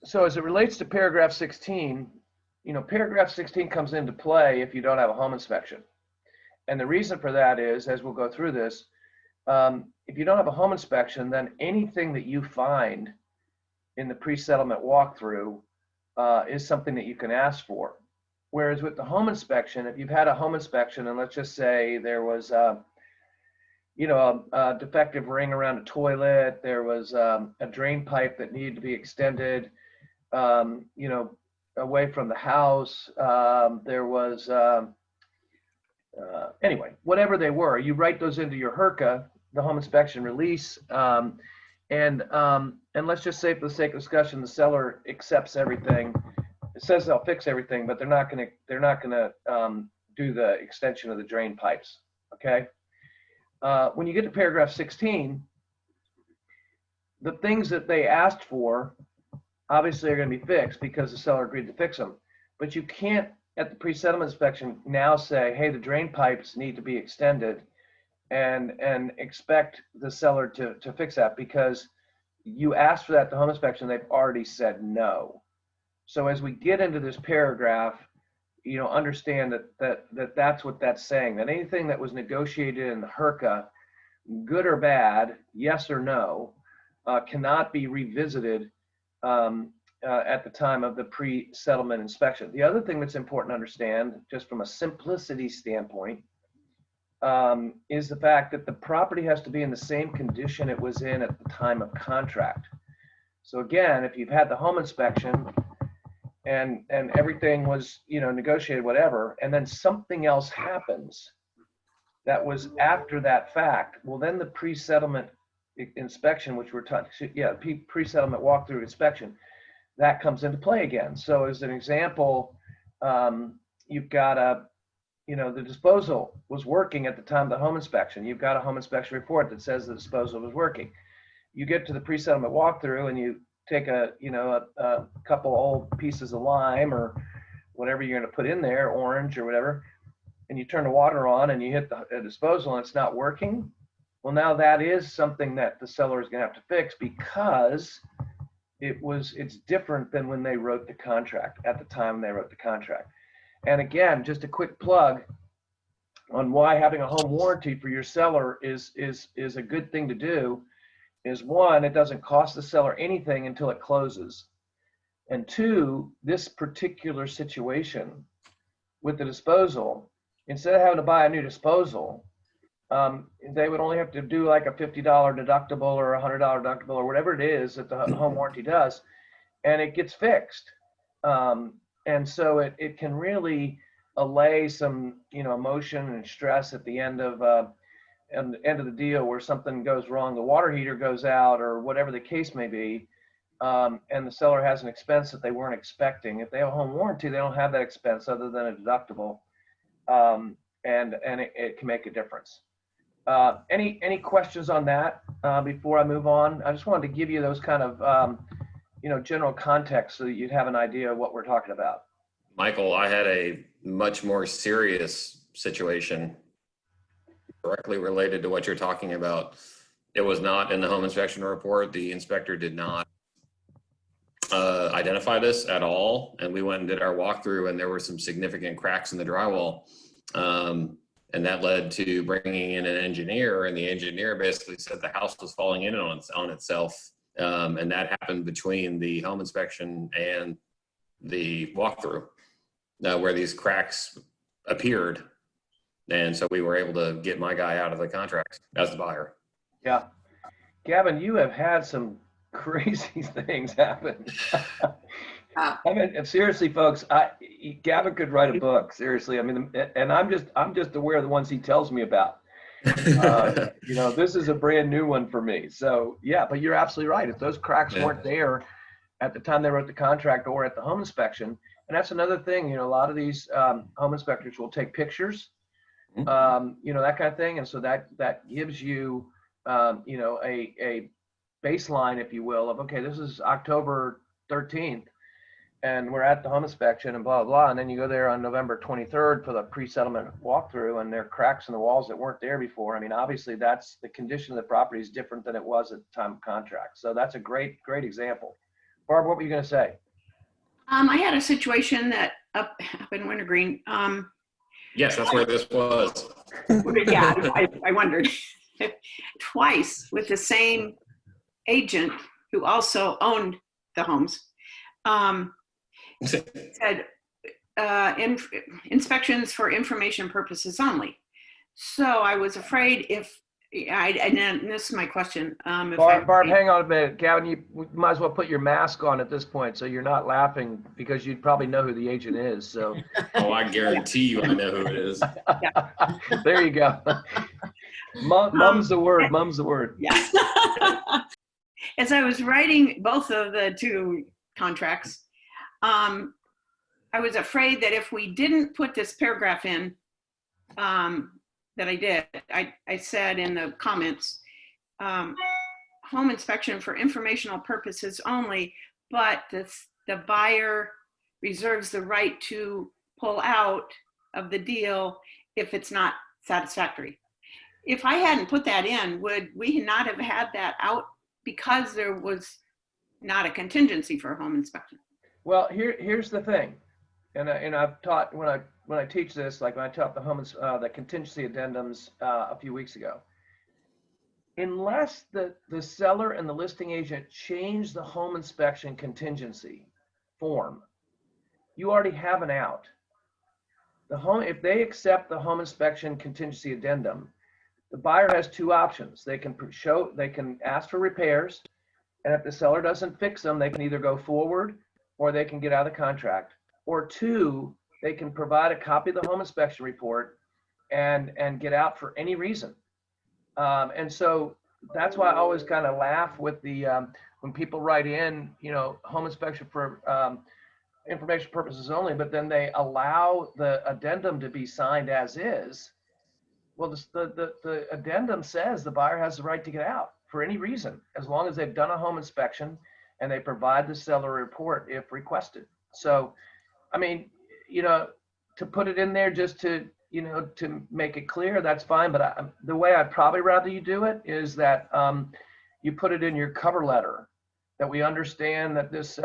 So as it relates to paragraph 16, paragraph 16 comes into play if you don't have a home inspection. And the reason for that is, as we'll go through this, if you don't have a home inspection, then anything that you find in the pre-settlement walkthrough is something that you can ask for. Whereas with the home inspection, if you've had a home inspection, and let's just say there was a defective ring around a toilet, there was a drain pipe that needed to be extended, away from the house, there was, anyway, whatever they were, you write those into your HRCA, the home inspection release, and let's just say, for the sake of discussion, the seller accepts everything. It says they'll fix everything, but they're not gonna do the extension of the drain pipes. Okay. When you get to paragraph 16, the things that they asked for obviously are going to be fixed because the seller agreed to fix them. But you can't, at the pre-settlement inspection, now say, hey, the drain pipes need to be extended, and expect the seller to fix that, because you asked for that at the home inspection, they've already said no. So as we get into this paragraph, understand that's what that's saying, that anything that was negotiated in the HRCA, good or bad, yes or no, cannot be revisited at the time of the pre-settlement inspection. The other thing that's important to understand, just from a simplicity standpoint, is the fact that the property has to be in the same condition it was in at the time of contract. So again, if you've had the home inspection and everything was, negotiated, whatever, and then something else happens that was after that fact, well, then the pre-settlement inspection, which we're talking, pre-settlement walkthrough inspection, that comes into play again. So as an example, you've got the disposal was working at the time of the home inspection. You've got a home inspection report that says the disposal was working. You get to the pre-settlement walkthrough and you take a couple old pieces of lime or whatever you're going to put in there, orange or whatever, and you turn the water on and you hit the disposal and it's not working. Well, now that is something that the seller is going to have to fix, because it's different than when they wrote the contract, at the time they wrote the contract. And again, just a quick plug on why having a home warranty for your seller is a good thing to do is, one, it doesn't cost the seller anything until it closes. And two, this particular situation with the disposal, instead of having to buy a new disposal, they would only have to do like a $50 deductible or a $100 deductible or whatever it is that the home warranty does, and it gets fixed. And so it can really allay some, emotion and stress at the end of the deal, where something goes wrong, the water heater goes out or whatever the case may be, and the seller has an expense that they weren't expecting. If they have a home warranty, they don't have that expense other than a deductible, and it can make a difference. Any questions on that before I move on? I just wanted to give you those kind of general context so that you'd have an idea of what we're talking about. Michael, I had a much more serious situation directly related to what you're talking about. It was not in the home inspection report. The inspector did not identify this at all. And we went and did our walkthrough, and there were some significant cracks in the drywall. And that led to bringing in an engineer, and the engineer basically said the house was falling in on itself. And that happened between the home inspection and the walkthrough, where these cracks appeared. And so we were able to get my guy out of the contract as the buyer. Yeah. Gavin, you have had some crazy things happen. I mean, seriously, folks, Gavin could write a book. Seriously, I mean, and I'm just aware of the ones he tells me about. This is a brand new one for me. So yeah, but you're absolutely right. If those cracks weren't there at the time they wrote the contract or at the home inspection, and that's another thing. A lot of these home inspectors will take pictures, that kind of thing, and so that gives you, a baseline, if you will, of, okay, this is October 13th. And we're at the home inspection and blah, blah, blah. And then you go there on November 23rd for the pre-settlement walkthrough, and there are cracks in the walls that weren't there before. I mean, obviously that's the condition of the property is different than it was at the time of contract. So that's a great example. Barb, what were you going to say? I had a situation that up in Wintergreen. Yes, that's where this was. Yeah, I wondered twice with the same agent who also owned the homes. Said inspections for information purposes only. So I was afraid if and this is my question. Barb, hang on a minute. Gavin, you might as well put your mask on at this point so you're not laughing because you'd probably know who the agent is. So. Oh, I guarantee you I know who it is. There you go. Mum's the word. Mum's the word. Yeah. As I was writing both of the two contracts, I was afraid that if we didn't put this paragraph in, that I did, I said in the comments, home inspection for informational purposes only, but the buyer reserves the right to pull out of the deal if it's not satisfactory. If I hadn't put that in, would we not have had that out because there was not a contingency for a home inspection? Well, here's the thing, and I've taught when I teach this, like when I taught the contingency addendums a few weeks ago. Unless the seller and the listing agent change the home inspection contingency form, you already have an out. If they accept the home inspection contingency addendum, the buyer has two options. They can ask for repairs, and if the seller doesn't fix them, they can either go forward or they can get out of the contract. Or two, they can provide a copy of the home inspection report and get out for any reason. And so that's why I always kind of laugh with the when people write in, home inspection for information purposes only, but then they allow the addendum to be signed as is. Well, the addendum says the buyer has the right to get out for any reason, as long as they've done a home inspection and they provide the seller a report if requested. So, I mean, to put it in there just to make it clear, that's fine. But the way I'd probably rather you do it is that you put it in your cover letter that we understand that this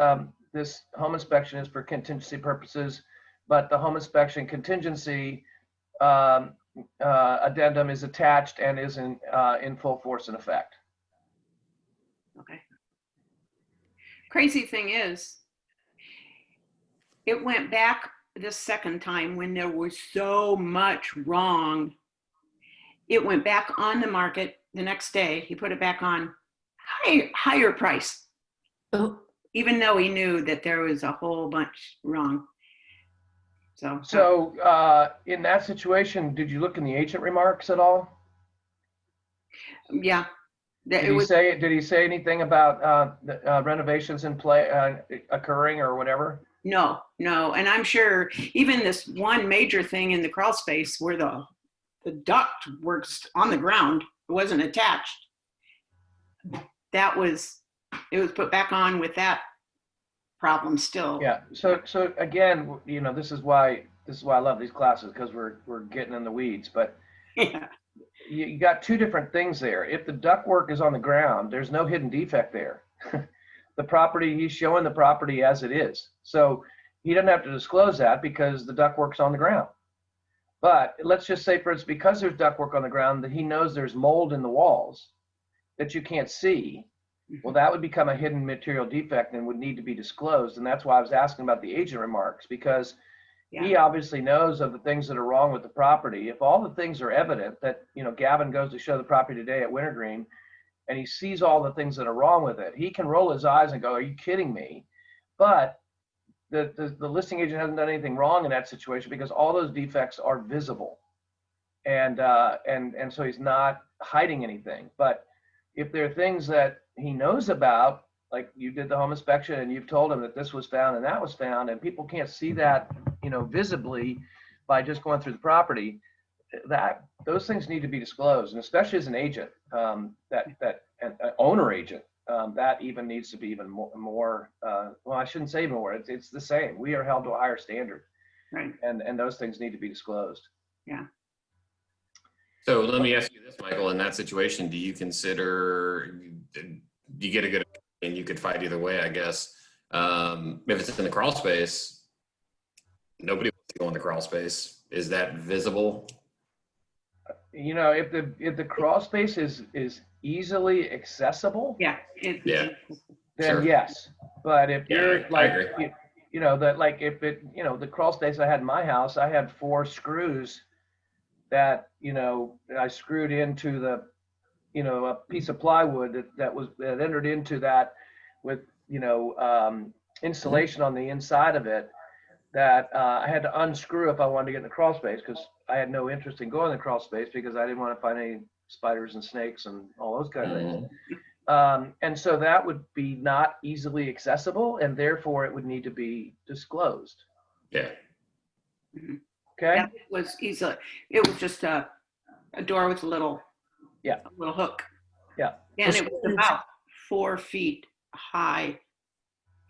home inspection is for contingency purposes, but the home inspection contingency addendum is attached and is in full force and effect. Okay. Crazy thing is, it went back the second time when there was so much wrong. It went back on the market the next day. He put it back on higher price, even though he knew that there was a whole bunch wrong. So in that situation, did you look in the agent remarks at all? Yeah. Did he say anything about the renovations in play occurring or whatever? No. And I'm sure even this one major thing in the crawl space where the duct works on the ground, it wasn't attached. It was put back on with that problem still. Yeah. So again, this is why I love these classes, because we're getting in the weeds. But yeah. You got two different things there. If the ductwork is on the ground, there's no hidden defect there. The property, he's showing the property as it is. So he doesn't have to disclose that because the ductwork's on the ground. But let's just say, for instance, because there's ductwork on the ground, that he knows there's mold in the walls that you can't see. Well, that would become a hidden material defect and would need to be disclosed. And that's why I was asking about the agent remarks, because he obviously knows of the things that are wrong with the property. If all the things are evident that, Gavin goes to show the property today at Wintergreen and he sees all the things that are wrong with it, he can roll his eyes and go, are you kidding me? But the listing agent hasn't done anything wrong in that situation because all those defects are visible. And so he's not hiding anything. But if there are things that he knows about, like you did the home inspection and you've told him that this was found and that was found, and people can't see that, visibly by just going through the property, that those things need to be disclosed. And especially as an agent, an owner agent, that even needs to be even more, well, I shouldn't say more, it's the same. We are held to a higher standard. Right. And those things need to be disclosed. Yeah. So let me ask you this, Michael, in that situation, do you consider, you get a good, and you could fight either way, I guess. If it's in the crawl space, nobody wants to go in the crawl space. Is that visible? You know, if the crawl space is easily accessible, Yeah. Yeah. then Sure. yes. But if Yeah, you're I like, agree. you know, that like if it, you know, the crawl space I had in my house, I had 4 screws that, you know, I screwed into the, you know, a piece of plywood that entered into that with, you know, insulation on the inside of it that I had to unscrew if I wanted to get in the crawl space because I had no interest in going in the crawl space because I didn't want to find any spiders and snakes and all those kind of things. And so that would be not easily accessible and therefore it would need to be disclosed. Yeah. Okay. That was easily, it was just a door with a little hook. Yeah. And it was about 4 feet high,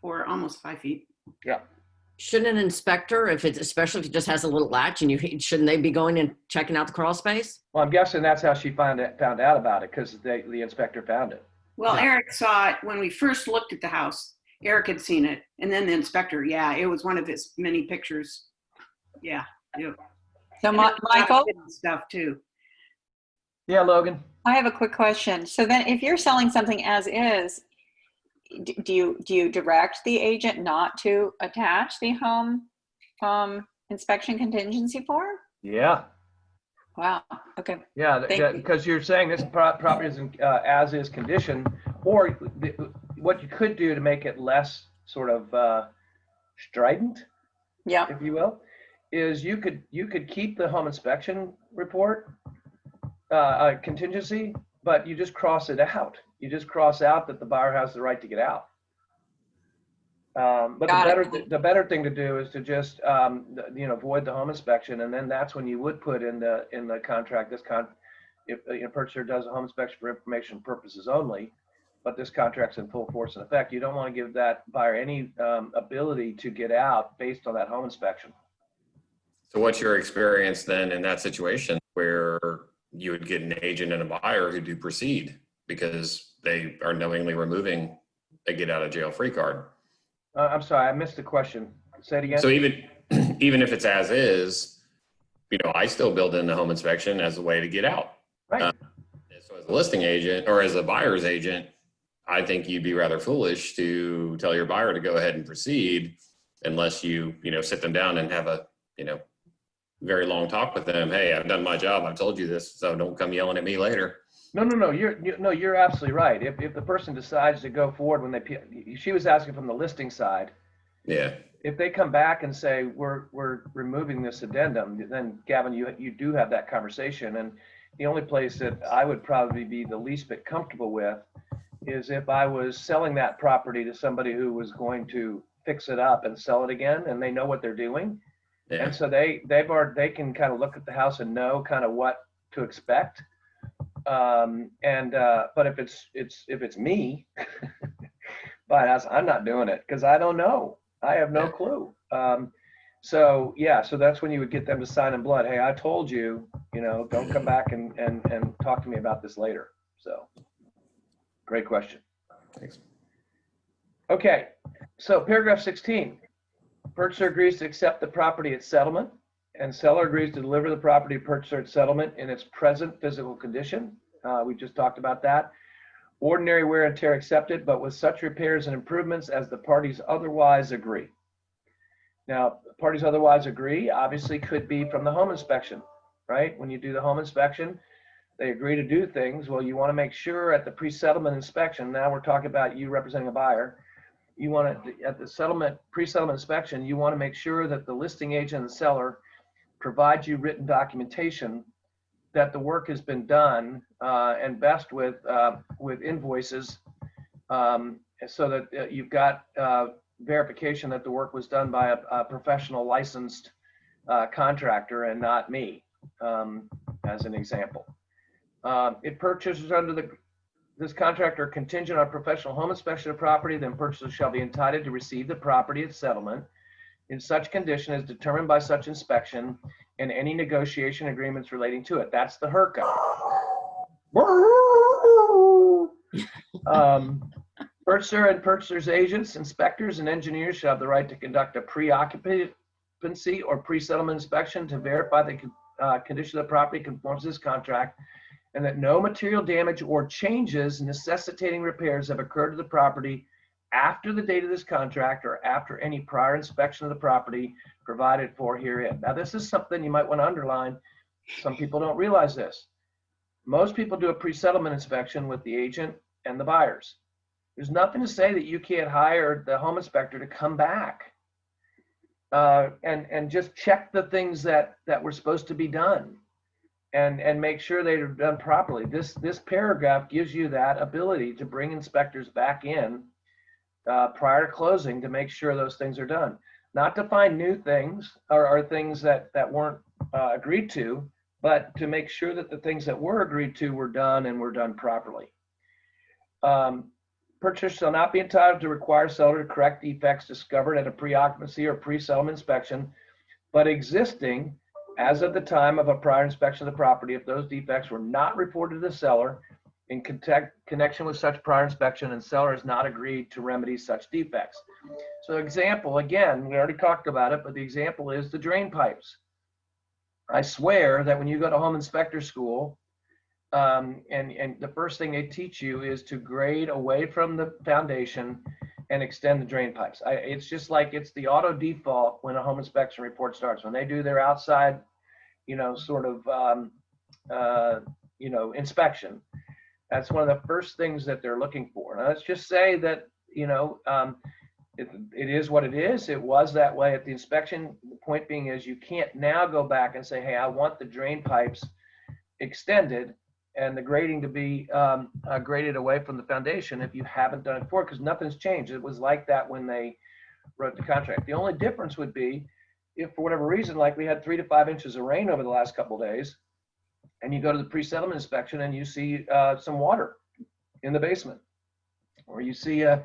or almost 5 feet. Yeah. Shouldn't an inspector, especially if it just has a little latch, and shouldn't they be going and checking out the crawl space? Well, I'm guessing that's how she found out about it because the inspector found it. Well, Yeah. Eric saw it when we first looked at the house. Eric had seen it, and then the inspector. Yeah, it was one of his many pictures. Yeah. So Michael, Stuff too. Yeah, Logan. I have a quick question. So then if you're selling something as is, do you direct the agent not to attach the home inspection contingency form? Yeah. Wow. Okay. Yeah, Thank you. because you're saying this property is in as is condition, or what you could do to make it less sort of strident, Yeah. if you will, is you could keep the home inspection report contingency, but you just cross it out. You just cross out that the buyer has the right to get out. But the better thing to do is to just void the home inspection, and then that's when you would put in the contract if a purchaser does a home inspection for information purposes only, but this contract's in full force and effect. You don't want to give that buyer any ability to get out based on that home inspection. So what's your experience then in that situation where you would get an agent and a buyer who do proceed because they are knowingly removing a get out of jail free card? I'm sorry, I missed the question. Say it again. So even if it's as is, I still build in the home inspection as a way to get out. Right. So as a listing agent or as a buyer's agent, I think you'd be rather foolish to tell your buyer to go ahead and proceed unless you sit them down and have a, very long talk with them. Hey, I've done my job. I've told you this, so don't come yelling at me later. No. You're absolutely right. If the person decides to go forward when she was asking from the listing side. Yeah. If they come back and say we're removing this addendum, then Gavin, you do have that conversation. And the only place that I would probably be the least bit comfortable with is if I was selling that property to somebody who was going to fix it up and sell it again, and they know what they're doing. Yeah. And so they can kind of look at the house and know kind of what to expect. But if it's me, I'm not doing it because I don't know. I have no clue. So that's when you would get them to sign in blood. Hey, I told you, don't come back and talk to me about this later. So great question. Thanks. Okay. So paragraph 16, purchaser agrees to accept the property at settlement and seller agrees to deliver the property to purchaser at settlement in its present physical condition. We just talked about that. Ordinary wear and tear accepted, but with such repairs and improvements as the parties otherwise agree. Now, parties otherwise agree obviously could be from the home inspection, right? When you do the home inspection, they agree to do things. Well, you want to make sure at the pre-settlement inspection, now we're talking about you representing a buyer, you want to, at the pre-settlement inspection, you want to make sure that the listing agent and the seller provide you written documentation that the work has been done, and best with invoices, so that you've got verification that the work was done by a professional licensed contractor and not me, as an example. If purchasers under this contract are contingent on professional home inspection of property, then purchasers shall be entitled to receive the property at settlement in such condition as determined by such inspection and any negotiation agreements relating to it. That's the HRCA. Purchaser and purchaser's agents, inspectors, and engineers shall have the right to conduct a pre-occupancy or pre-settlement inspection to verify the condition of the property conforms to this contract, and that no material damage or changes necessitating repairs have occurred to the property after the date of this contract or after any prior inspection of the property provided for herein. Now, this is something you might want to underline. Some people don't realize this. Most people do a pre-settlement inspection with the agent and the buyers. There's nothing to say that you can't hire the home inspector to come back and just check the things that were supposed to be done and make sure they're done properly. This paragraph gives you that ability to bring inspectors back in prior to closing to make sure those things are done. Not to find new things or things that weren't agreed to, but to make sure that the things that were agreed to were done and were done properly. Purchaser shall not be entitled to require seller to correct defects discovered at a pre-occupancy or pre-settlement inspection, but existing as of the time of a prior inspection of the property if those defects were not reported to the seller in connection with such prior inspection and seller has not agreed to remedy such defects. So example, again, we already talked about it, but the example is the drain pipes. I swear that when you go to home inspector school, and the first thing they teach you is to grade away from the foundation and extend the drain pipes. It's just like it's the auto default when a home inspection report starts. When they do their outside, sort of, inspection, that's one of the first things that they're looking for. Now, let's just say that, it is what it is. It was that way at the inspection. The point being is you can't now go back and say, hey, I want the drain pipes extended and the grading to be graded away from the foundation if you haven't done it before, because nothing's changed. It was like that when they wrote the contract. The only difference would be if for whatever reason, like we had 3 to 5 inches of rain over the last couple of days, and you go to the pre-settlement inspection and you see some water in the basement, or you see a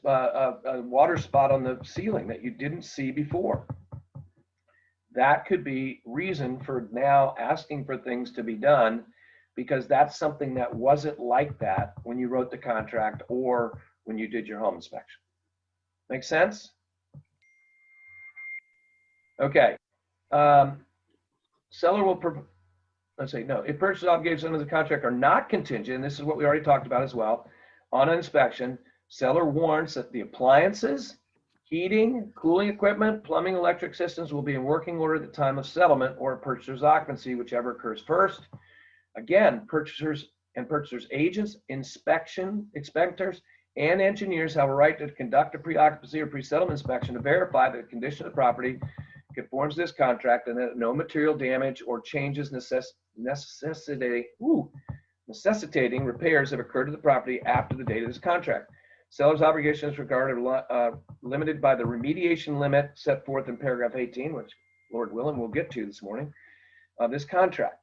water spot on the ceiling that you didn't see before. That could be reason for now asking for things to be done, because that's something that wasn't like that when you wrote the contract or when you did your home inspection. Make sense? Okay. Seller will, let's say, no, if purchase obligations under the contract are not contingent, and this is what we already talked about as well, on an inspection, seller warrants that the appliances, heating, cooling equipment, plumbing, electric systems will be in working order at the time of settlement or purchaser's occupancy, whichever occurs first. Again, purchasers and purchasers' agents, inspectors, and engineers have a right to conduct a pre-occupancy or pre-settlement inspection to verify that the condition of the property conforms to this contract and that no material damage or changes necessitating repairs have occurred to the property after the date of this contract. Seller's obligations regarded limited by the remediation limit set forth in paragraph 18, which Lord willing we'll get to this morning, of this contract.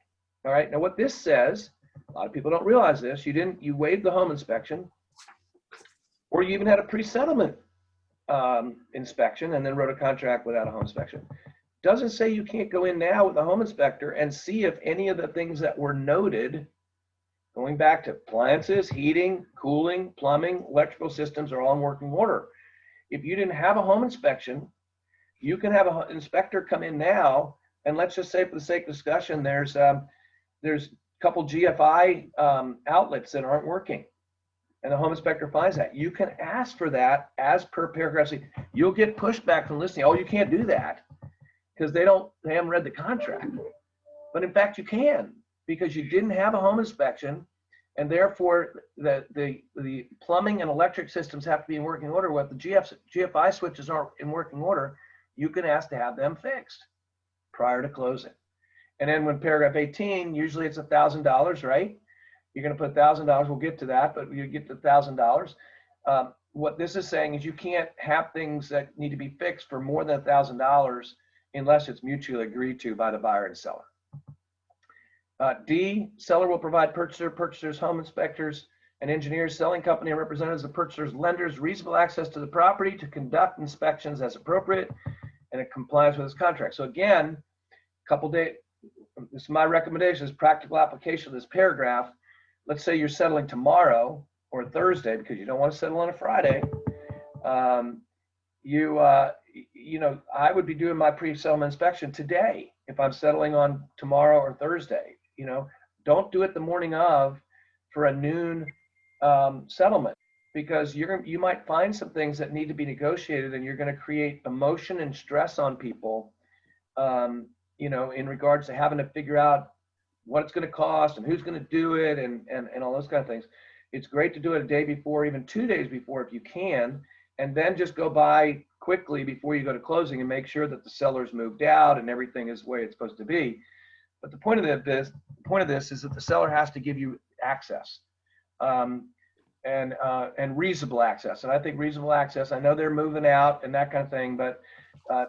All right, now what this says, a lot of people don't realize this, you waived the home inspection, or you even had a pre-settlement inspection and then wrote a contract without a home inspection. Doesn't say you can't go in now with a home inspector and see if any of the things that were noted, going back to appliances, heating, cooling, plumbing, electrical systems are all in working order. If you didn't have a home inspection, you can have an inspector come in now, and let's just say for the sake of discussion, there's a couple GFI outlets that aren't working, and the home inspector finds that. You can ask for that as per paragraph C. You'll get pushback from listening. Oh, you can't do that because they haven't read the contract. But in fact, you can, because you didn't have a home inspection, and therefore the plumbing and electric systems have to be in working order. What the GFI switches aren't in working order, you can ask to have them fixed prior to closing. And then when paragraph 18, usually it's $1,000, right? You're going to put $1,000. We'll get to that, but you get to $1,000. What this is saying is you can't have things that need to be fixed for more than $1,000 unless it's mutually agreed to by the buyer and seller. D, seller will provide purchasers, home inspectors, and engineers, selling company, and representatives of purchasers, lenders reasonable access to the property to conduct inspections as appropriate and in compliance with this contract. So again, this is my recommendation, is practical application of this paragraph. Let's say you're settling tomorrow or Thursday, because you don't want to settle on a Friday, I would be doing my pre-settlement inspection today if I'm settling on tomorrow or Thursday. Don't do it the morning of for a noon settlement, because you might find some things that need to be negotiated, and you're going to create emotion and stress on people, in regards to having to figure out what it's going to cost and who's going to do it and all those kind of things. It's great to do it a day before, even 2 days before if you can, and then just go by quickly before you go to closing and make sure that the seller's moved out and everything is the way it's supposed to be. But the point of this is that the seller has to give you access, and reasonable access. And I think reasonable access, I know they're moving out and that kind of thing, but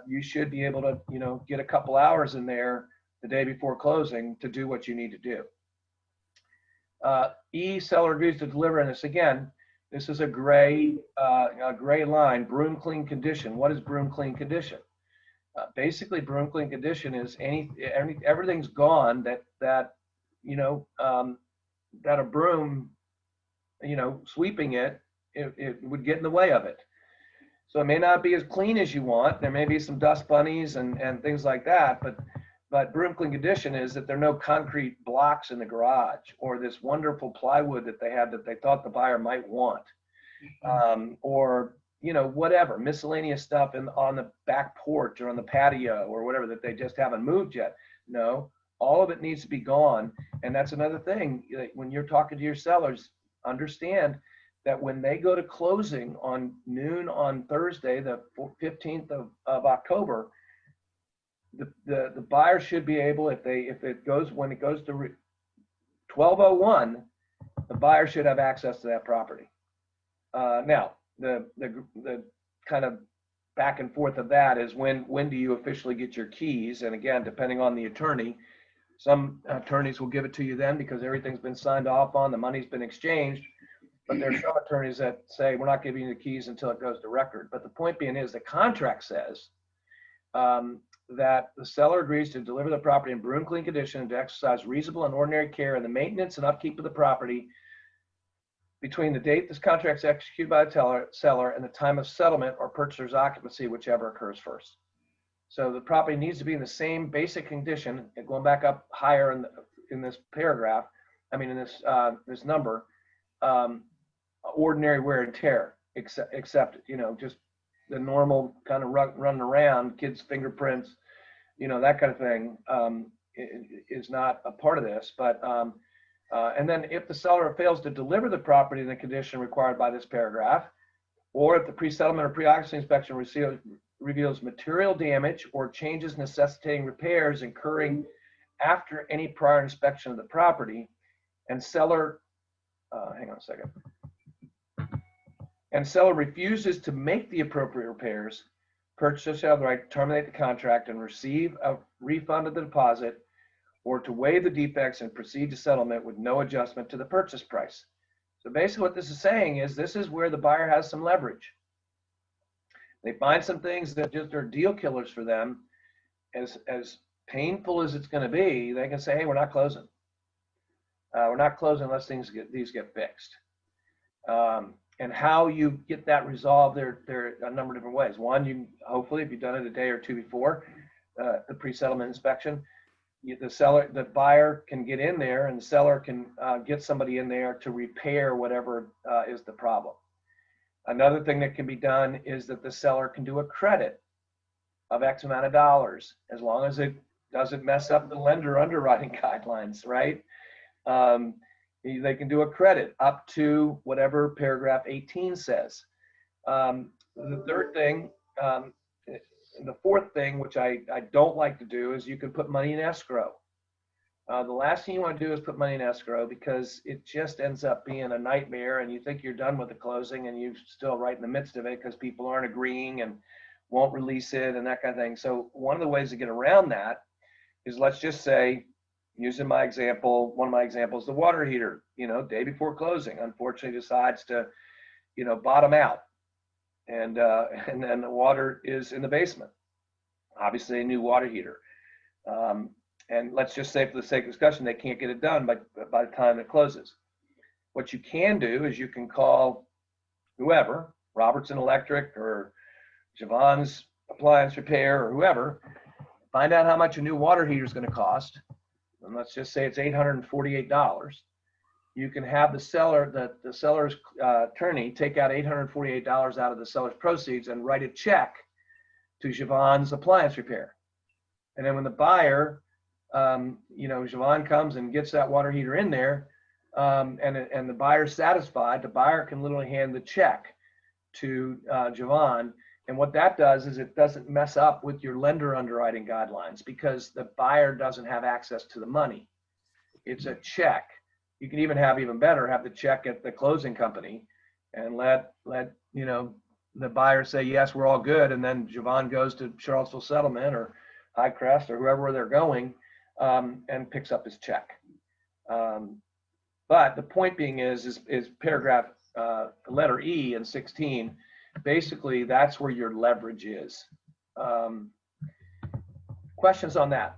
you should be able to, get a couple hours in there the day before closing to do what you need to do. Seller agrees to deliver, and this is a gray line, broom clean condition. What is broom clean condition? Basically, broom clean condition is everything's gone that a broom, sweeping it would get in the way of it. So it may not be as clean as you want. There may be some dust bunnies and things like that, but broom clean condition is that there are no concrete blocks in the garage or this wonderful plywood that they have that they thought the buyer might want, or whatever miscellaneous stuff on the back porch or on the patio or whatever that they just haven't moved yet. No, all of it needs to be gone. And that's another thing, when you're talking to your sellers, understand that when they go to closing on noon on Thursday, the 15th of October, the buyer should be able, when it goes to 12:01, the buyer should have access to that property. Now, the kind of back and forth of that is when do you officially get your keys? And again, depending on the attorney, some attorneys will give it to you then because everything's been signed off on, the money's been exchanged. But there's some attorneys that say, we're not giving you the keys until it goes to record. But the point being is the contract says that the seller agrees to deliver the property in broom clean condition and to exercise reasonable and ordinary care in the maintenance and upkeep of the property between the date this contract is executed by the seller and the time of settlement or purchaser's occupancy, whichever occurs first. So the property needs to be in the same basic condition, and going back up higher in this paragraph, in this number, ordinary wear and tear, except just the normal kind of running around, kids' fingerprints, that kind of thing, is not a part of this. But and then if the seller fails to deliver the property in the condition required by this paragraph, or if the pre-settlement or pre-occupancy inspection reveals material damage or changes necessitating repairs incurring after any prior inspection of the property, and seller, hang on a second, and seller refuses to make the appropriate repairs, purchaser shall have the right to terminate the contract and receive a refund of the deposit, or to waive the defects and proceed to settlement with no adjustment to the purchase price. So basically what this is saying is this is where the buyer has some leverage. They find some things that just are deal killers for them. As painful as it's going to be, they can say, hey, we're not closing. We're not closing unless these get fixed. And how you get that resolved, there are a number of different ways. One, you hopefully, if you've done it a day or two before the pre-settlement inspection, the buyer can get in there and the seller can get somebody in there to repair whatever is the problem. Another thing that can be done is that the seller can do a credit of X amount of dollars, as long as it doesn't mess up the lender underwriting guidelines, right? They can do a credit up to whatever paragraph 18 says. The third thing, the fourth thing, which I don't like to do, is you can put money in escrow. The last thing you want to do is put money in escrow, because it just ends up being a nightmare, and you think you're done with the closing and you're still right in the midst of it because people aren't agreeing and won't release it and that kind of thing. So one of the ways to get around that is, let's just say, using my example, one of my examples, the water heater, day before closing, unfortunately decides to, bottom out. And then the water is in the basement, obviously a new water heater. And let's just say, for the sake of discussion, they can't get it done by the time it closes. What you can do is you can call whoever, Robertson Electric or Javon's Appliance Repair or whoever, find out how much a new water heater is going to cost. And let's just say it's $848. You can have the seller, the seller's attorney take out $848 out of the seller's proceeds and write a check to Javon's Appliance Repair. And then when the buyer, Javon comes and gets that water heater in there, and the buyer's satisfied, the buyer can literally hand the check to Javon. And what that does is it doesn't mess up with your lender underwriting guidelines because the buyer doesn't have access to the money. It's a check. You can even have the check at the closing company and let the buyer say, yes, we're all good. And then Javon goes to Charlottesville Settlement or Highcrest or whoever they're going and picks up his check. But the point being is paragraph letter E in 16, basically that's where your leverage is. Questions on that?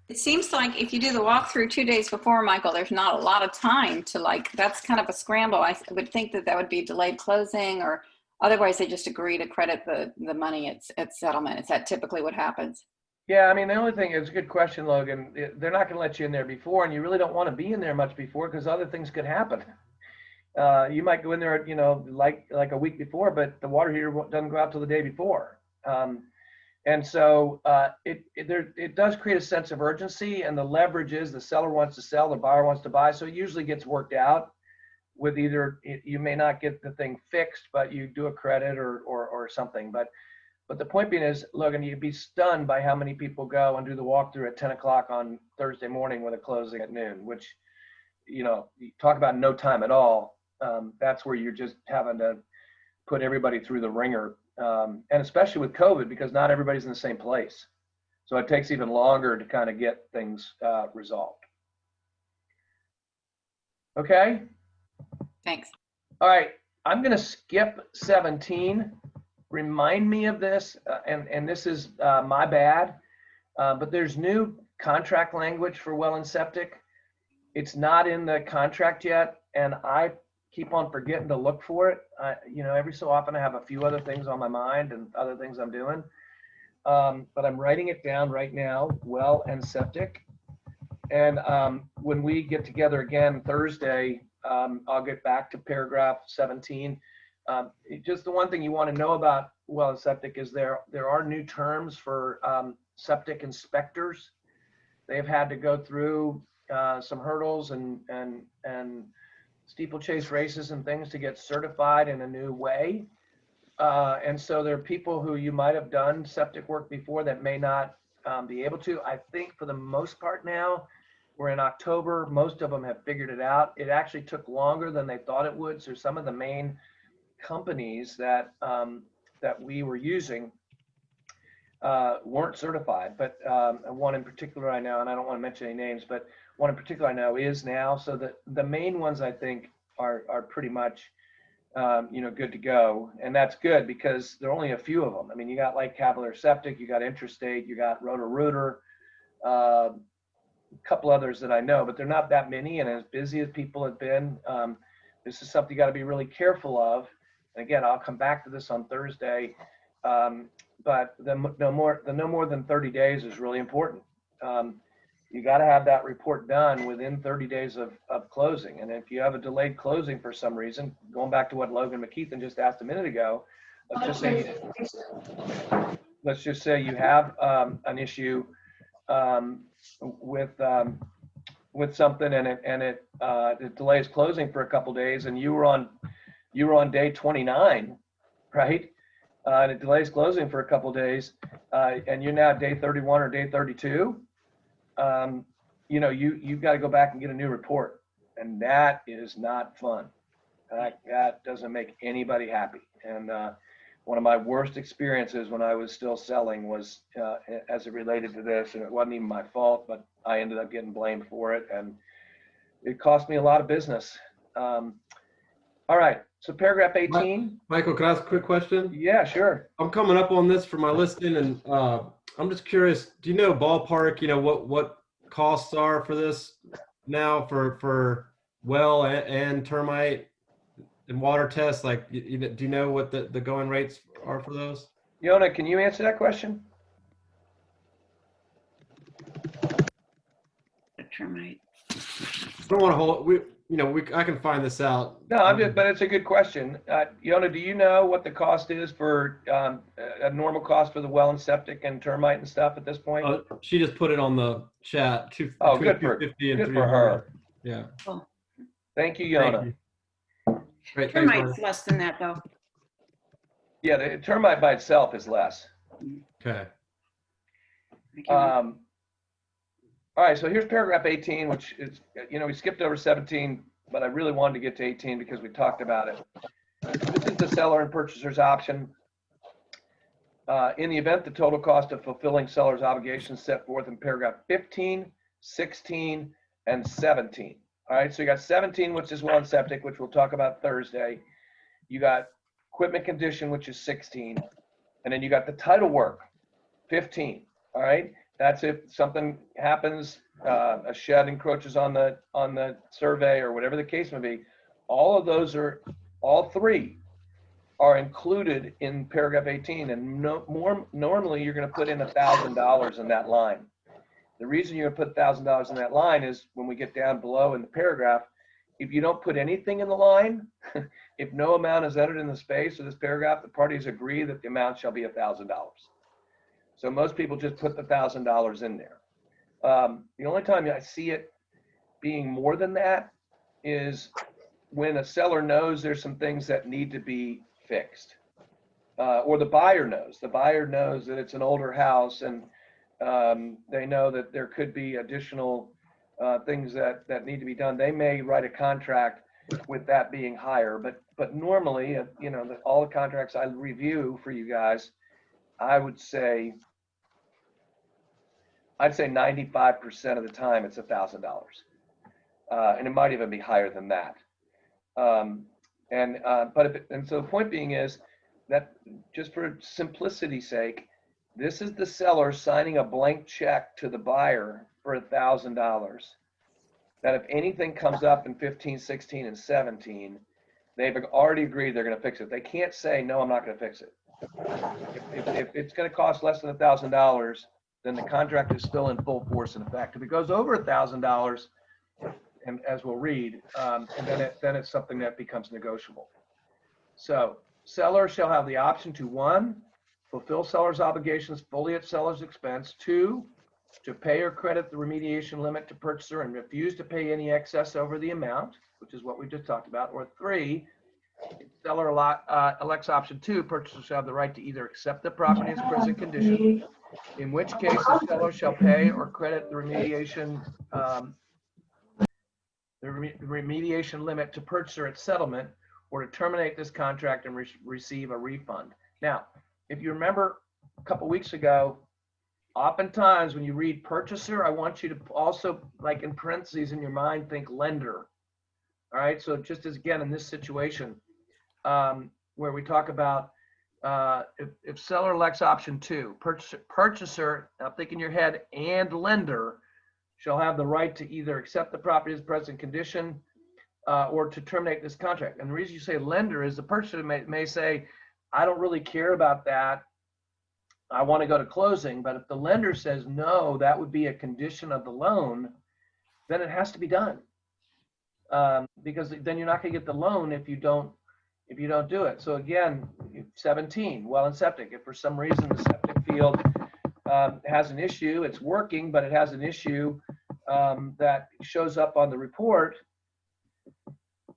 It seems like if you do the walkthrough 2 days before, Michael, there's not a lot of time to that's kind of a scramble. I would think that would be delayed closing, or otherwise they just agree to credit the money at settlement. Is that typically what happens? Yeah, I mean, the only thing is a good question, Logan. They're not going to let you in there before, and you really don't want to be in there much before because other things could happen. You might go in there, like a week before, but the water heater doesn't go out till the day before. And so it does create a sense of urgency, and the leverage is the seller wants to sell, the buyer wants to buy. So it usually gets worked out with either you may not get the thing fixed, but you do a credit or something. But the point being is, Logan, you'd be stunned by how many people go and do the walkthrough at 10 o'clock on Thursday morning with a closing at noon, which, you talk about no time at all. That's where you're just having to put everybody through the ringer. And especially with COVID, because not everybody's in the same place. So it takes even longer to kind of get things resolved. Okay. Thanks. All right. I'm going to skip 17. Remind me of this, and this is my bad, but there's new contract language for well and septic. It's not in the contract yet, and I keep on forgetting to look for it. Every so often I have a few other things on my mind and other things I'm doing, but I'm writing it down right now, well and septic. And when we get together again Thursday, I'll get back to paragraph 17. Just the one thing you want to know about well and septic is there are new terms for septic inspectors. They've had to go through some hurdles and steeplechase races and things to get certified in a new way. And so there are people who you might have done septic work before that may not be able to. I think for the most part now, we're in October, most of them have figured it out. It actually took longer than they thought it would. So some of the main companies that we were using weren't certified, but one in particular I know, and I don't want to mention any names, but one in particular I know is now. So the main ones I think are pretty much good to go, and that's good because there are only a few of them. I mean, you got like Cavalier Septic, you got Interstate, you got Roto-Rooter, a couple others that I know, but they're not that many. And as busy as people have been, this is something you got to be really careful of. And again, I'll come back to this on Thursday, but the no more than 30 days is really important. You got to have that report done within 30 days of closing. And if you have a delayed closing for some reason, going back to what Logan McKeithen just asked a minute ago, let's just say you have an issue with something and it delays closing for a couple days, and you were on day 29, right? And it delays closing for a couple days, and you're now day 31 or day 32. You've got to go back and get a new report, and that is not fun. That doesn't make anybody happy. And one of my worst experiences when I was still selling was as it related to this, and it wasn't even my fault, but I ended up getting blamed for it, and it cost me a lot of business. All right, so paragraph 18. Michael, can I ask a quick question? Yeah, sure. I'm coming up on this for my listing, and I'm just curious, do you know ballpark, what costs are for this now for well and termite and water tests? Like, do you know what the going rates are for those? Yona, can you answer that question? The termite. I don't want to hold. I can find this out. No, but it's a good question. Yona, do you know what the cost is for a normal cost for the well and septic and termite and stuff at this point? She just put it on the chat. Oh, Between good for 250 and good for 300. her. Yeah. Thank you, Thank Yona. you. Great. Thanks, Termite's Marty. less than that though. Yeah, the termite by itself is less. Okay. I can't- All right, so here's paragraph 18, which is, we skipped over 17, but I really wanted to get to 18 because we talked about it. This is the seller and purchaser's option. In the event the total cost of fulfilling seller's obligations set forth in paragraph 15, 16, and 17. All right, so you got 17, which is well and septic, which we'll talk about Thursday. You got equipment condition, which is 16. And then you got the title work, 15. All right, that's if something happens, a shed encroaches on the survey or whatever the case may be. All three are included in paragraph 18, and normally you're going to put in $1,000 in that line. The reason you're going to put $1,000 in that line is when we get down below in the paragraph, if you don't put anything in the line, if no amount is entered in the space of this paragraph, the parties agree that the amount shall be $1,000. So most people just put the $1,000 in there. The only time I see it being more than that is when a seller knows there's some things that need to be fixed, or the buyer knows. The buyer knows that it's an older house, and they know that there could be additional things that need to be done. They may write a contract with that being higher, but normally, all the contracts I review for you guys, I'd say 95% of the time it's $1,000, and it might even be higher than that. So the point being is that, just for simplicity's sake, this is the seller signing a blank check to the buyer for $1,000. That if anything comes up in 15, 16, and 17, they've already agreed they're going to fix it. They can't say, no, I'm not going to fix it. If it's going to cost less than $1,000, then the contract is still in full force and effect. If it goes over $1,000, and as we'll read, and then it's something that becomes negotiable. So seller shall have the option to: 1, fulfill seller's obligations fully at seller's expense; 2, to pay or credit the remediation limit to purchaser and refuse to pay any excess over the amount, which is what we just talked about; or 3, seller elects option 2, purchaser shall have the right to either accept the property in its present condition, in which case the seller shall pay or credit the remediation limit to purchaser at settlement, or to terminate this contract and receive a refund. Now, if you remember a couple weeks ago, oftentimes when you read purchaser, I want you to also, like in parentheses in your mind, think lender. All right, so just as again in this situation, where we talk about if seller elects option 2, purchaser, now think in your head, and lender shall have the right to either accept the property as present condition or to terminate this contract. And the reason you say lender is the purchaser may say, I don't really care about that, I want to go to closing. But if the lender says no, that would be a condition of the loan, then it has to be done, because then you're not going to get the loan if you don't do it. So again, 17, well and septic. If for some reason the septic field has an issue, it's working, but it has an issue that shows up on the report,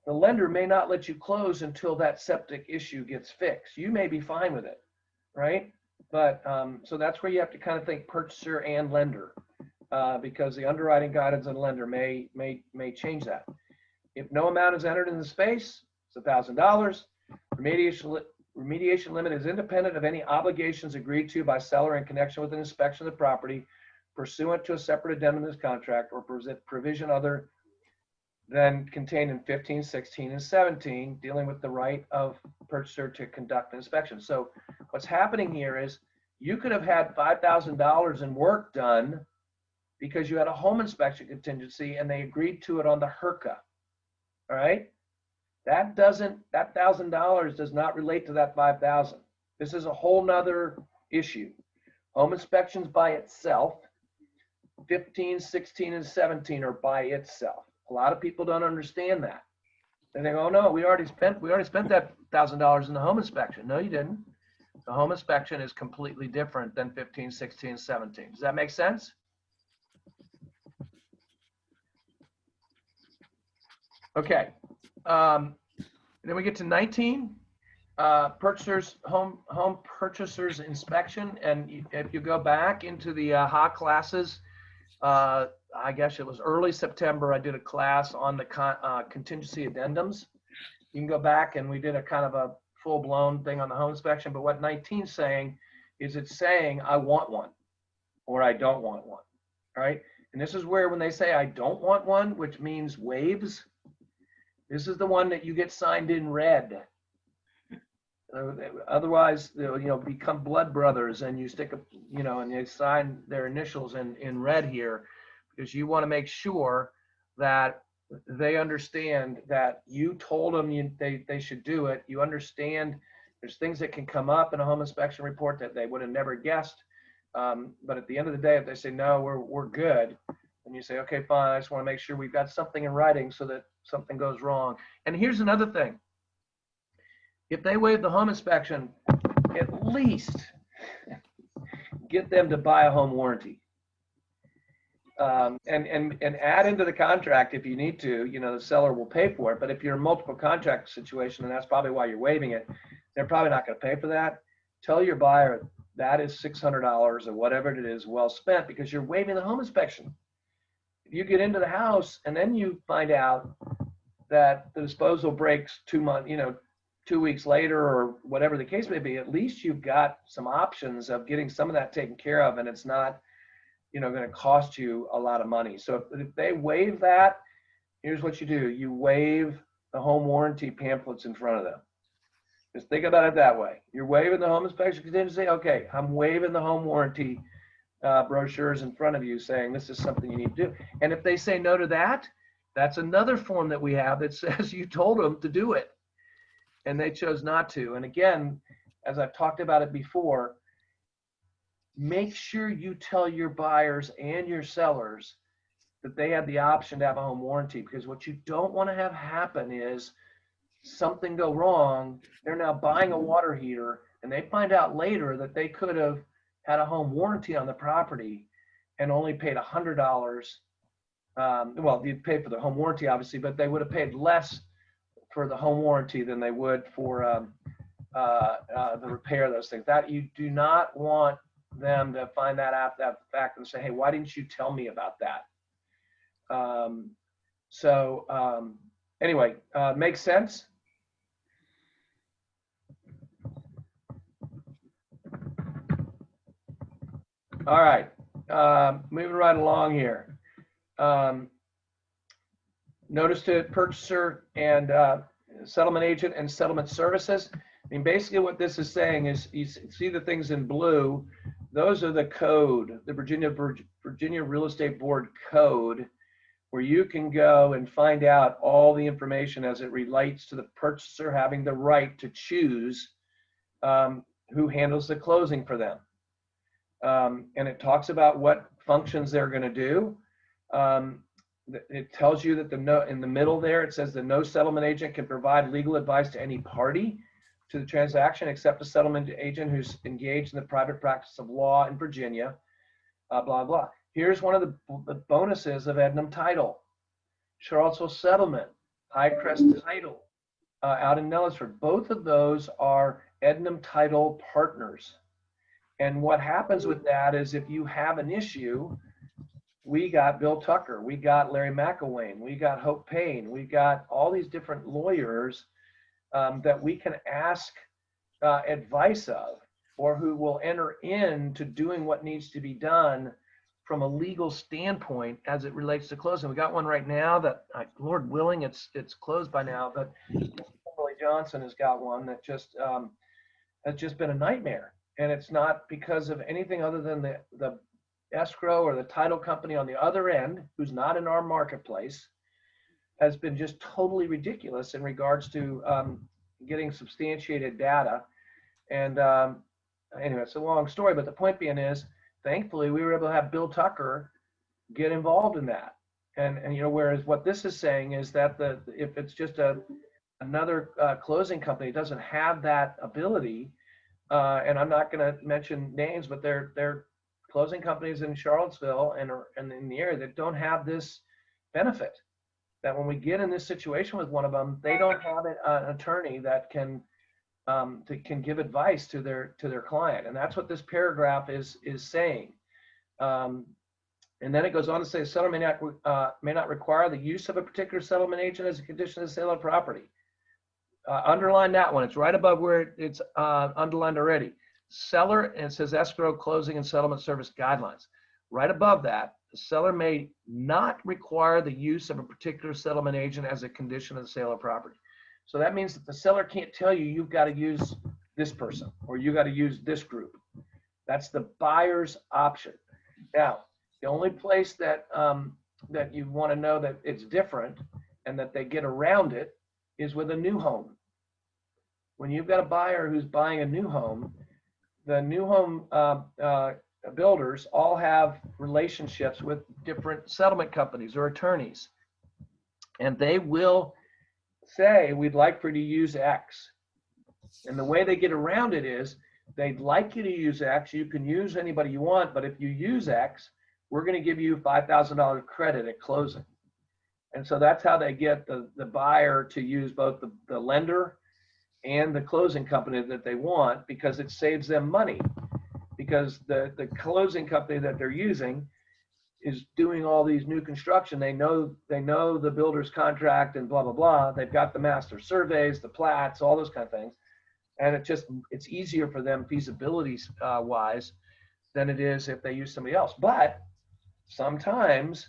the lender may not let you close until that septic issue gets fixed. You may be fine with it, right? But so that's where you have to kind of think purchaser and lender, because the underwriting guidance on lender may change that. If no amount is entered in the space, it's $1,000. Remediation limit is independent of any obligations agreed to by seller in connection with an inspection of the property pursuant to a separate addendum to this contract or provision other than contained in 15, 16, and 17, dealing with the right of purchaser to conduct an inspection. So what's happening here is you could have had $5,000 in work done because you had a home inspection contingency and they agreed to it on the HRCA. All right. That $1,000 does not relate to that 5,000. This is a whole nother issue. Home inspections by itself, 15, 16, and 17 are by itself. A lot of people don't understand that. They think, oh no, we already spent that $1,000 in the home inspection. No, you didn't. The home inspection is completely different than 15, 16, 17. Does that make sense? Okay. Then we get to 19, home purchasers inspection. And if you go back into the HA classes, I guess it was early September, I did a class on the contingency addendums. You can go back and we did a kind of a full-blown thing on the home inspection. But what 19 is saying is it's saying I want one or I don't want one. All right. And this is where when they say I don't want one, which means waives, this is the one that you get signed in red. Otherwise, they'll become blood brothers and you stick and they sign their initials in red here because you want to make sure that they understand that you told them they should do it. You understand there's things that can come up in a home inspection report that they would have never guessed. But at the end of the day, if they say, no, we're good, and you say, okay, fine, I just want to make sure we've got something in writing so that something goes wrong. And here's another thing. If they waive the home inspection, at least get them to buy a home warranty. And add into the contract if you need to, the seller will pay for it. But if you're in a multiple contract situation, and that's probably why you're waiving it, they're probably not going to pay for that. Tell your buyer that is $600 or whatever it is well spent because you're waiving the home inspection. If you get into the house and then you find out that the disposal breaks 2 months, 2 weeks later or whatever the case may be, at least you've got some options of getting some of that taken care of, and it's not going to cost you a lot of money. So if they waive that, here's what you do. You waive the home warranty pamphlets in front of them. Just think about it that way. You're waiving the home inspection contingency. Okay, I'm waiving the home warranty brochures in front of you saying this is something you need to do. And if they say no to that, that's another form that we have that says you told them to do it and they chose not to. And again, as I've talked about it before, make sure you tell your buyers and your sellers that they have the option to have a home warranty, because what you don't want to have happen is something go wrong. They're now buying a water heater and they find out later that they could have had a home warranty on the property and only paid $100. Well, you'd pay for the home warranty, obviously, but they would have paid less for the home warranty than they would for the repair of those things. That you do not want them to find that out, that fact, and say, hey, why didn't you tell me about that? Anyway, makes sense? All right, moving right along here. Notice to purchaser and settlement agent and settlement services. I mean, basically what this is saying is, you see the things in blue, those are the code, the Virginia Real Estate Board code, where you can go and find out all the information as it relates to the purchaser having the right to choose who handles the closing for them. And it talks about what functions they're going to do. It tells you that in the middle there, it says the no settlement agent can provide legal advice to any party to the transaction except a settlement agent who's engaged in the private practice of law in Virginia, blah, blah. Here's one of the bonuses of Ednum Title. Charlottesville Settlement, Highcrest Title out in Nellisford. Both of those are Ednum Title partners. And what happens with that is if you have an issue, we got Bill Tucker, we got Larry McElwain, we got Hope Payne, we got all these different lawyers that we can ask advice of, or who will enter into doing what needs to be done from a legal standpoint as it relates to closing. We got one right now that, Lord willing, it's closed by now, but Kimberly Johnson has got one that has just been a nightmare. And it's not because of anything other than the escrow or the title company on the other end, who's not in our marketplace, has been just totally ridiculous in regards to getting substantiated data. And anyway, it's a long story, but the point being is, thankfully, we were able to have Bill Tucker get involved in that. And you know, whereas what this is saying is that if it's just another closing company doesn't have that ability, and I'm not going to mention names, but they're closing companies in Charlottesville and in the area that don't have this benefit. That when we get in this situation with one of them, they don't have an attorney that can give advice to their client, and that's what this paragraph is saying. And then it goes on to say, settlement may not require the use of a particular settlement agent as a condition of the sale of property. Underline that one. It's right above where it's underlined already. Seller, and it says escrow, closing, and settlement service guidelines. Right above that, the seller may not require the use of a particular settlement agent as a condition of the sale of property. So that means that the seller can't tell you you've got to use this person or you got to use this group. That's the buyer's option. Now, the only place that that you want to know that it's different and that they get around it is with a new home. When you've got a buyer who's buying a new home, the new home builders all have relationships with different settlement companies or attorneys. And they will say, we'd like for you to use X. And the way they get around it is, they'd like you to use X. You can use anybody you want, but if you use X, we're going to give you $5,000 credit at closing. And so that's how they get the buyer to use both the lender and the closing company that they want, because it saves them money. Because the closing company that they're using is doing all these new construction. They know the builder's contract and blah, blah, blah. They've got the master surveys, the plats, all those kind of things. And it's easier for them feasibility wise than it is if they use somebody else. But sometimes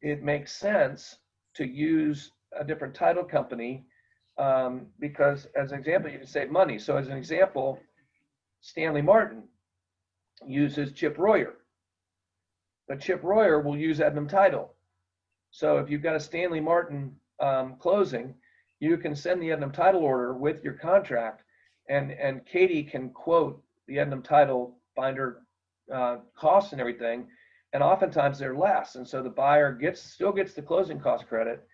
it makes sense to use a different title company because, as an example, you can save money. So as an example, Stanley Martin uses Chip Royer, but Chip Royer will use Ednam Title. So if you've got a Stanley Martin closing, you can send the Ednam Title order with your contract, and Katie can quote the Ednam Title binder costs and everything, and oftentimes they're less. And so the buyer still gets the closing cost credit,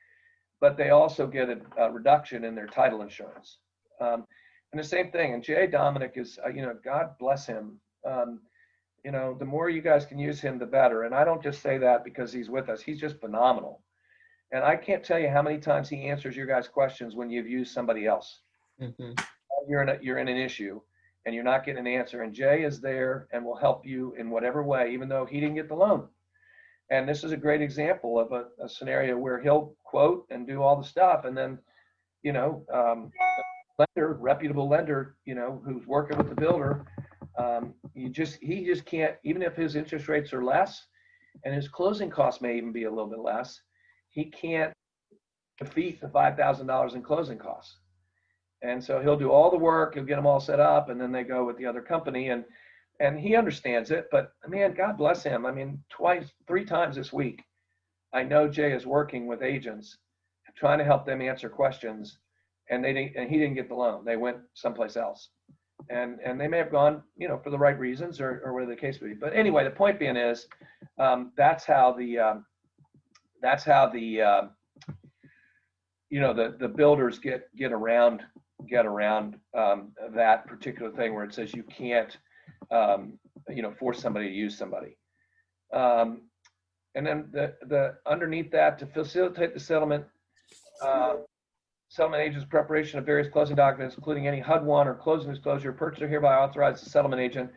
but they also get a reduction in their title insurance. And the same thing, and Jay Dominic is, God bless him. The more you guys can use him, the better. And I don't just say that because he's with us. He's just phenomenal. And I can't tell you how many times he answers your guys' questions when you've used somebody else. Mhm. You're in an issue and you're not getting an answer. And Jay is there and will help you in whatever way, even though he didn't get the loan. And this is a great example of a scenario where he'll quote and do all the stuff. And then, reputable lender, who's working with the builder, he just can't, even if his interest rates are less and his closing costs may even be a little bit less, he can't defeat the $5,000 in closing costs. And so he'll do all the work, he'll get them all set up, and then they go with the other company. And he understands it, but man, God bless him. I mean, 3 times this week, I know Jay is working with agents, trying to help them answer questions, and he didn't get the loan. They went someplace else. And they may have gone, for the right reasons or whatever the case may be. But anyway, the point being is, that's how the builders get around that particular thing where it says you can't, force somebody to use somebody. And then the underneath that, to facilitate the settlement agent's preparation of various closing documents, including any HUD-1 or closing disclosure, purchaser hereby authorizes the settlement agent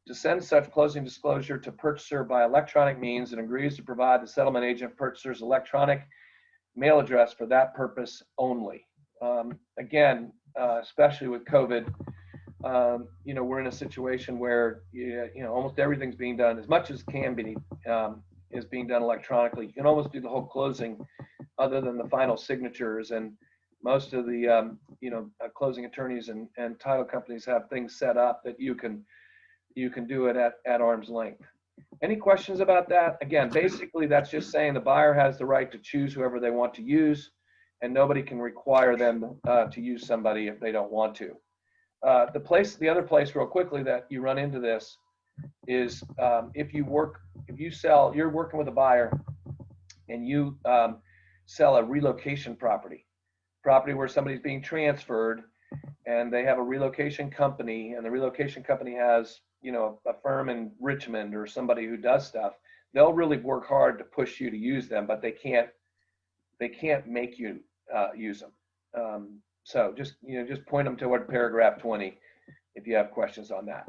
to send such closing disclosure to purchaser by electronic means and agrees to provide the settlement agent purchaser's electronic mail address for that purpose only. Again, especially with COVID, we're in a situation where, almost everything's being done, as much as can be, is being done electronically. You can almost do the whole closing other than the final signatures. And most of the, closing attorneys and title companies have things set up that you can do it at arm's length. Any questions about that? Again, basically that's just saying the buyer has the right to choose whoever they want to use. and nobody can require them to use somebody if they don't want to. The other place real quickly that you run into this is if you sell, you're working with a buyer and you sell a relocation property where somebody's being transferred and they have a relocation company, and the relocation company has, a firm in Richmond or somebody who does stuff. They'll really work hard to push you to use them, but they can't make you use them. So just point them toward paragraph 20 if you have questions on that.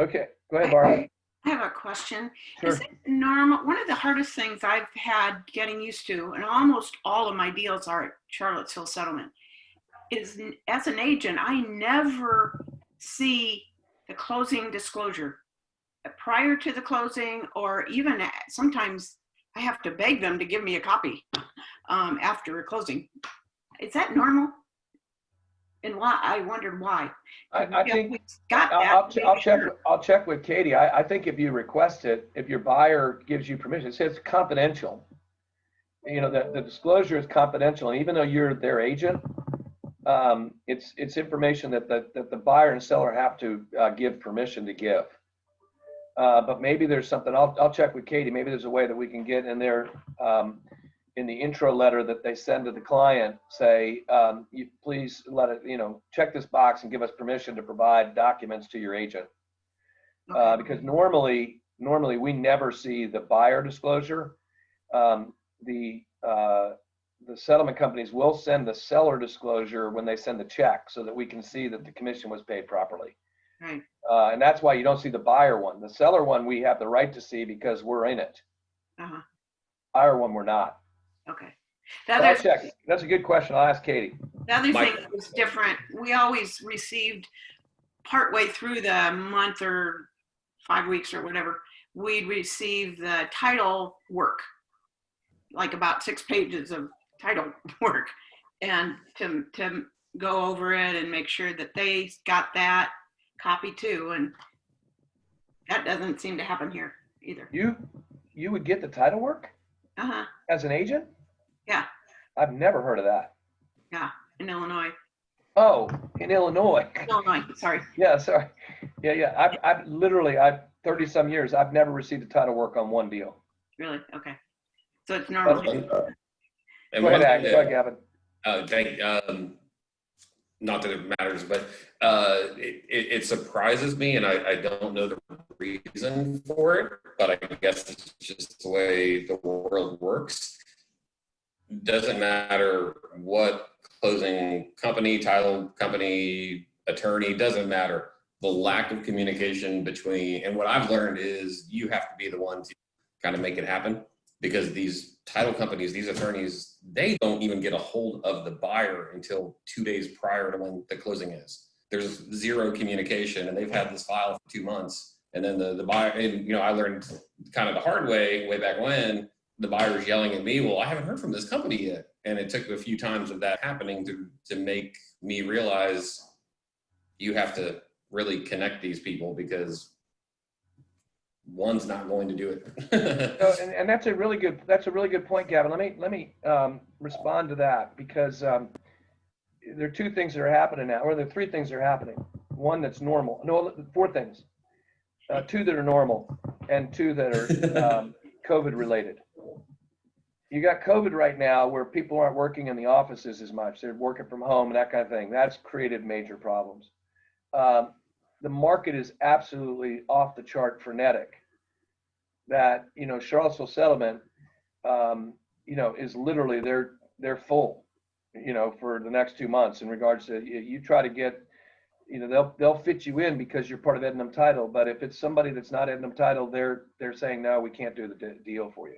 Okay, go ahead, Barbara. I have a question. Sure. Is it normal? One of the hardest things I've had getting used to, and almost all of my deals are at Charlottesville Settlement, is as an agent, I never see the closing disclosure prior to the closing, or even sometimes I have to beg them to give me a copy after a closing. Is that normal? And why? I wondered why. I think we got that. I'll check with Katie. I think if you request it, if your buyer gives you permission, it says confidential. The disclosure is confidential, and even though you're their agent, it's information that the buyer and seller have to give permission to give. But maybe there's something. I'll check with Katie. Maybe there's a way that we can get in there. In the intro letter that they send to the client, say, you please let it, check this box and give us permission to provide documents to your agent. Because normally we never see the buyer disclosure. The settlement companies will send the seller disclosure when they send the check so that we can see that the commission was paid properly. Right. And that's why you don't see the buyer one. The seller one we have the right to see because we're in it. Uh-huh. Buyer one we're not. Okay. I'll check. That's a good question. I'll ask Katie. The other Mike. thing that was different, we always received partway through the month or 5 weeks or whatever, we'd receive the title work, like about 6 pages of title work, and to go over it and make sure that they got that copy too. And that doesn't seem to happen here either. You would get the title work Uh-huh. as an agent? Yeah. I've never heard of that. Yeah. In Illinois. Oh, in Illinois. Illinois, sorry. Yeah, sorry. Yeah. I've literally 30 some years, I've never received a title work on one deal. Really? Okay. So it's normal. And Go one ahead, thing Gavin. not that it matters, but it surprises me, and I don't know the reason for it, but I guess it's just the way the world works. Doesn't matter what closing company, title company, attorney, doesn't matter. The lack of communication between, and what I've learned is you have to be the one to kind of make it happen, because these title companies, these attorneys, they don't even get a hold of the buyer until 2 days prior to when the closing is. There's zero communication, and they've had this file for 2 months. And then the buyer, and I learned kind of the hard way back when, the buyer's yelling at me, well, I haven't heard from this company yet. And it took a few times of that happening to make me realize you have to really connect these people, because one's not going to do it. No, and that's a really good point, Gavin. Let me respond to that, because there are 2 things that are happening now, or there are 3 things that are happening. One that's normal. No, 4 things. 2 that are normal, and 2 that are COVID related. You got COVID right now, where people aren't working in the offices as much. They're working from home and that kind of thing. That's created major problems. The market is absolutely off the chart frenetic. That, Charlottesville Settlement, is literally, they're full, for the next 2 months in regards to, you try to get, they'll fit you in because you're part of Ednum Title. But if it's somebody that's not Ednum Title, they're saying, no, we can't do the deal for you.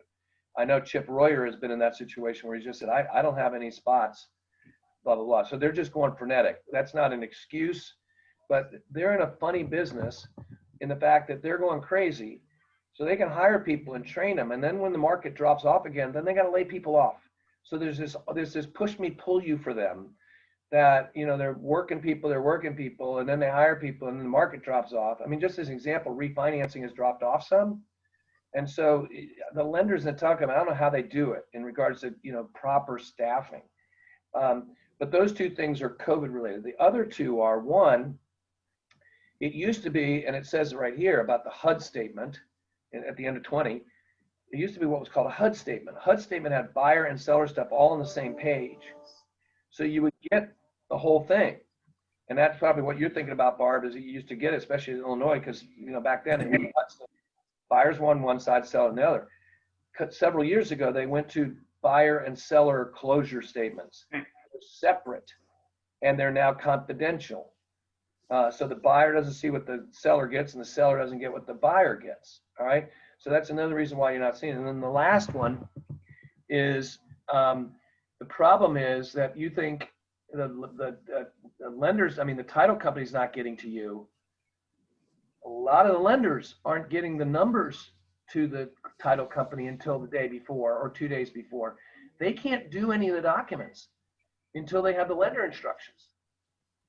I know Chip Royer has been in that situation where he's just said, I don't have any spots, blah, blah, blah. So they're just going frenetic. That's not an excuse, but they're in a funny business in the fact that they're going crazy. So they can hire people and train them. And then when the market drops off again, then they got to lay people off. So there's this push me, pull you for them, that, they're working people, and then they hire people and then the market drops off. I mean, just as an example, refinancing has dropped off some. And so the lenders that talk about, I don't know how they do it in regards to, proper staffing. But those two things are COVID related. The other two are, one, it used to be, and it says it right here about the HUD statement at the end of 20, it used to be what was called a HUD statement. HUD statement had buyer and seller stuff all on the same page. So you would get the whole thing. And that's probably what you're thinking about, Barb, is that you used to get it, especially in Illinois, because, back then, it was buyers one side, seller on the other. Several years ago, they went to buyer and seller closure statements. They're separate, and they're now confidential. So the buyer doesn't see what the seller gets, and the seller doesn't get what the buyer gets. All right. So that's another reason why you're not seeing it. And then the last one is the problem is that you think the lenders, the title company's not getting to you. A lot of the lenders aren't getting the numbers to the title company until the day before or 2 days before. They can't do any of the documents until they have the lender instructions.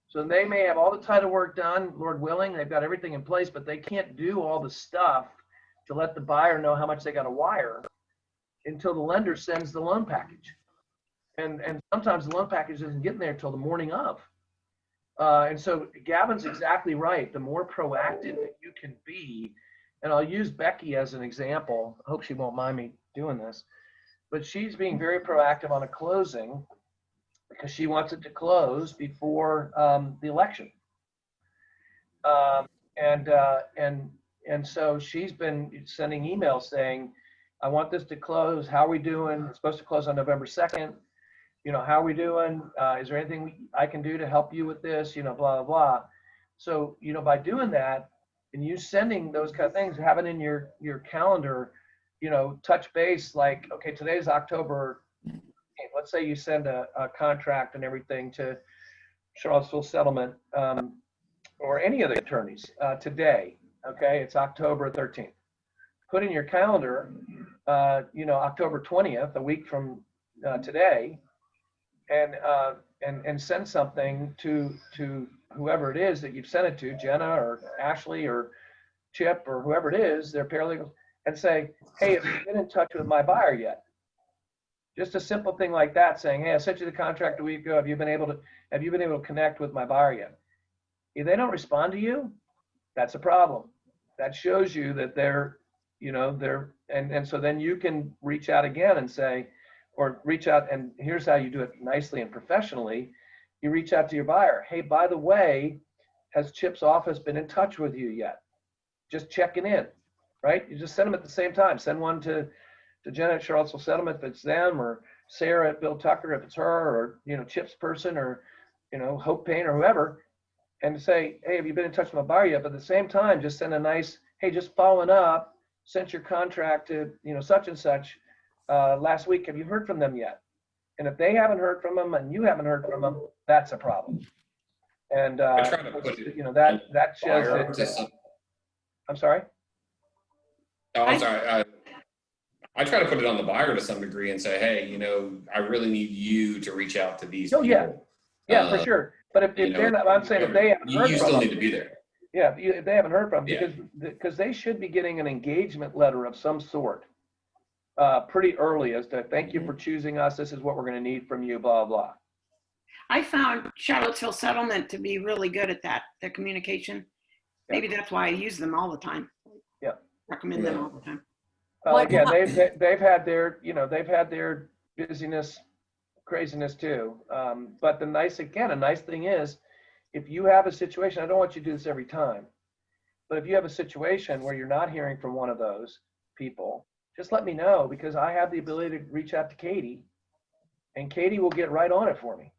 So they may have all the title work done, Lord willing, they've got everything in place, but they can't do all the stuff to let the buyer know how much they got to wire until the lender sends the loan package. And sometimes the loan package isn't getting there until the morning of. And so Gavin's exactly right. The more proactive that you can be, and I'll use Becky as an example. I hope she won't mind me doing this, but she's being very proactive on a closing because she wants it to close before the election. And so she's been sending emails saying, I want this to close. How are we doing? It's supposed to close on November 2nd. How are we doing? Is there anything I can do to help you with this? Blah, blah, blah. So, by doing that and you sending those kind of things, having in your calendar, touch base like, okay, today's October. Let's say you send a contract and everything to Charlottesville Settlement or any of the attorneys today. Okay, it's October 13th. Put in your calendar, October 20th, a week from today, and send something to whoever it is that you've sent it to, Jenna or Ashley or Chip or whoever it is, their paralegals, and say, hey, have you been in touch with my buyer yet? Just a simple thing like that, saying, hey, I sent you the contract a week ago. Have you been able to connect with my buyer yet? If they don't respond to you, that's a problem. That shows you that they're, and so then you can reach out again and say, or reach out, and here's how you do it nicely and professionally. You reach out to your buyer. Hey, by the way, has Chip's office been in touch with you yet? Just checking in, right? You just send them at the same time. Send one to Jenna at Charlottesville Settlement if it's them, or Sarah at Bill Tucker if it's her, or Chip's person, or Hope Payne or whoever, and say, hey, have you been in touch with my buyer yet? But at the same time, just send a nice, hey, just following up, sent your contract to such and such last week. Have you heard from them yet? And if they haven't heard from them and you haven't heard from them, that's a problem. And I try to put it that shows that. I'm sorry. Oh, I'm sorry. I try to put it on the buyer to some degree and say, hey, I really need you to reach out to these people. Yeah, for sure. But if they're not, I'm saying if they haven't heard you from still them, need to be there. Yeah, if they haven't heard from them, because they should be getting an engagement letter of some sort pretty early as to thank you for choosing us. This is what we're going to need from you, blah, blah. I found Charlottesville Settlement to be really good at that, their communication. Maybe that's why I use them all the time. Yeah. Recommend them all the time. Again, they've had their busyness, craziness too. But a nice thing is, if you have a situation, I don't want you to do this every time, but if you have a situation where you're not hearing from one of those people, just let me know, because I have the ability to reach out to Katie, and Katie will get right on it for me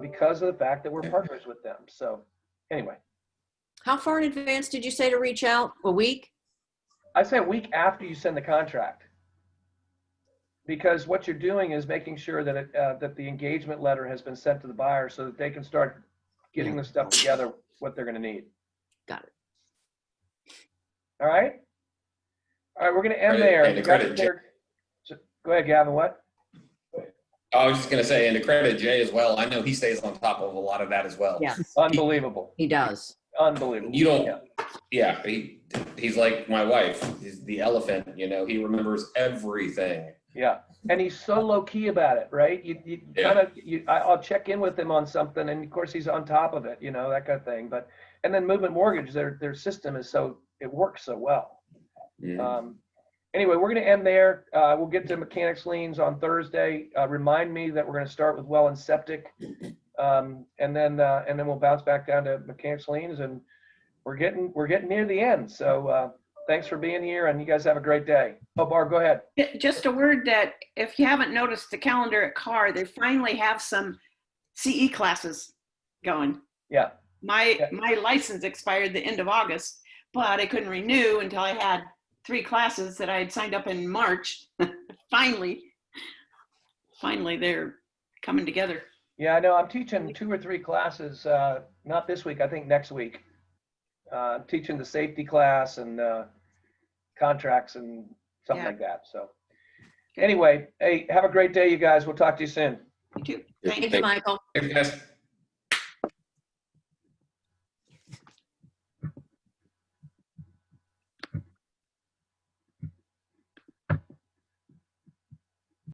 because of the fact that we're partners with them. So anyway. How far in advance did you say to reach out? A week? I say a week after you send the contract, because what you're doing is making sure that that the engagement letter has been sent to the buyer so that they can start getting the stuff together, what they're going to need. Got it. All right. All right, we're going to end there. Go ahead, Gavin. What? I was just going to say, and to credit Jay as well, I know he stays on top of a lot of that as well. Yes. Unbelievable. He does. Unbelievable. You don't, he's like my wife. He's the elephant, you know, he remembers everything. Yeah, and he's so low key about it, right? You Yeah. kind of, I'll check in with him on something, and of course he's on top of it, you know, that kind of thing. But and then Movement Mortgage, their system is it works so well. Mm. Anyway, we're going to end there. We'll get to mechanics liens on Thursday. Remind me that we're going to start with well and septic, and then we'll bounce back down to mechanics liens, and we're getting near the end. So thanks for being here, and you guys have a great day. Oh, Barb, go ahead. Just a word that if you haven't noticed the calendar at CAR, they finally have some CE classes going. Yeah. My license expired the end of August, but I couldn't renew until I had 3 classes that I had signed up in March. Finally, they're coming together. Yeah, I know. I'm teaching 2 or 3 classes. Not this week. I think next week. I'm teaching the safety class and contracts and something Yeah. like that. So anyway, hey, have a great day, you guys. We'll talk to you soon. You too. Yeah. Thank you. Thank you, Michael. Thanks, guys.